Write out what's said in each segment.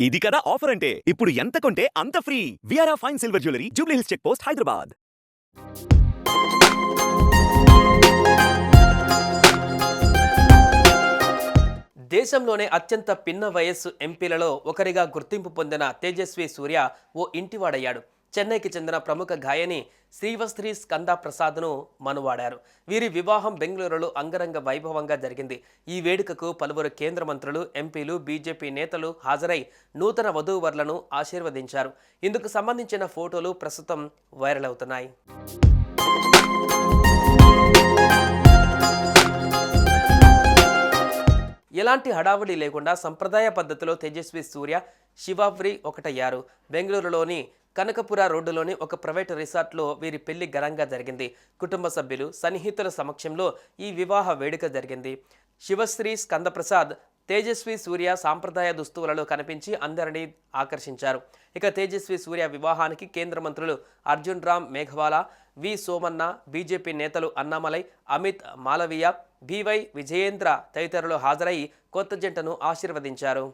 ఇది కదా ఆఫర్ అంటే ఇప్పుడు ఎంత కొంటే అంత ఫ్రీ. విఆర్ఆ fine silver jewellery, Jubilee Hills check post, Hyderabad. దేశంలోనే అత్యంత పిన్న వయస్సు ఎంపీలలో ఒకరిగా గుర్తింపు పొందిన తేజస్వి సూర్య ఓ ఇంటివాడయ్యాడు. చెన్నైకి చెందిన ప్రముఖ గాయని శ్రీవస్త్రి స్కంద ప్రసాద్ను మనువాడారు. వీరి వివాహం బెంగళూరులో అంగరంగ వైభవంగా జరిగింది. ఈ వేడుకకు పలువురు కేంద్ర మంత్రులు, ఎంపీలు, బీజేపీ నేతలు హాజరై నూతన వధూవరులను ఆశీర్వదించారు. ఇందుకు సంబంధించిన ఫోటోలు ప్రస్తుతం వైరల్ అవుతున్నాయి. ఎలాంటి హడావుడి లేకుండా సంప్రదాయ పద్ధతిలో తేజస్వి సూర్య శివావ్రి ఒకటయ్యారు. బెంగళూరులోని కనకపుర రోడ్డులోని ఒక ప్రైవేటు రిసార్ట్లో వీరి పెళ్లి ఘనంగా జరిగింది. కుటుంబ సభ్యులు, సన్నిహితుల సమక్షంలో ఈ వివాహ వేడుక జరిగింది. శివశ్రీ స్కందప్రసాద్ తేజస్వి సూర్య సాంప్రదాయ దుస్తువులలో కనిపించి అందరినీ ఆకర్షించారు. ఇక తేజస్వి సూర్య వివాహానికి కేంద్ర మంత్రులు అర్జున్ రామ్ మేఘవాలా, వి సోమన్న, బీజేపీ నేతలు అన్నామలై, అమిత్ మాలవీయ, బివై విజయేంద్ర తదితరులు హాజరై కొత్త జంటను ఆశీర్వదించారు.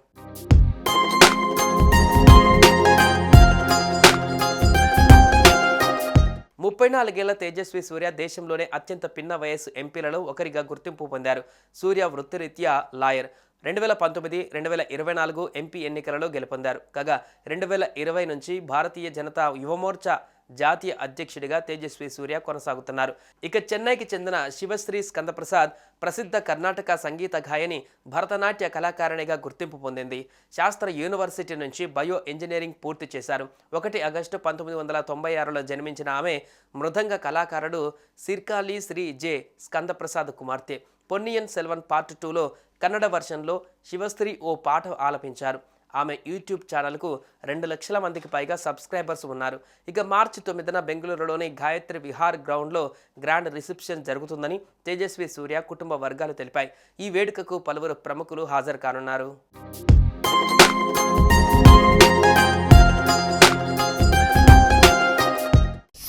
ముప్పై 4 తేజస్వి సూర్య దేశంలోనే అత్యంత పిన్న వయస్సు ఎంపీలలో ఒకరిగా గుర్తింపు పొందారు. సూర్య వృత్తిరీత్యా లాయర్. 2019, 2024 ఎంపీ ఎన్నికలలో గెలుపొందారు. కాగా 2020 నుంచి భారతీయ జనతా యువమోర్చా జాతీయ అధ్యక్షుడిగా తేజస్వి సూర్య కొనసాగుతున్నారు. ఇక చెన్నైకి చెందిన శివశ్రీ స్కందప్రసాద్ ప్రసిద్ధ కర్ణాటక సంగీత గాయని, భరతనాట్య కళాకారిణిగా గుర్తింపు పొందింది. శాస్త్ర యూనివర్సిటీ నుంచి బయో ఇంజనీరింగ్ పూర్తి చేశారు. 1 ఆగస్టు 1996లో జన్మించిన ఆమె మృదంగ కళాకారుడు సిర్కాలి శ్రీ జె స్కందప్రసాద్ కుమార్తె. పొన్నియిన్ సెల్వన్ పార్ట్ 2లో కన్నడ వర్షన్లో శివశ్రీ ఓ పాట ఆలపించారు. ఆమె యూట్యూబ్ ఛానల్కు 2 లక్షల మందికి పైగా సబ్స్క్రైబర్స్ ఉన్నారు. ఇక మార్చి 9న బెంగళూరులోని గాయత్రి విహార్ గ్రౌండ్లో గ్రాండ్ రిసెప్షన్ జరుగుతుందని తేజస్వి సూర్య కుటుంబ వర్గాలు తెలిపాయి. ఈ వేడుకకు పలువురు ప్రముఖులు హాజరు కానున్నారు.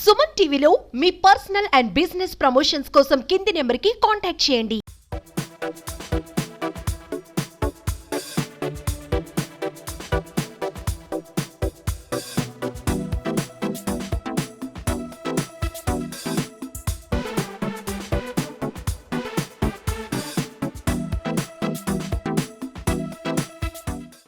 సుమన్ టీవీలో మీ పర్సనల్ అండ్ బిజినెస్ ప్రమోషన్స్ కోసం కింది నెంబర్కి కాంటాక్ట్ చేయండి.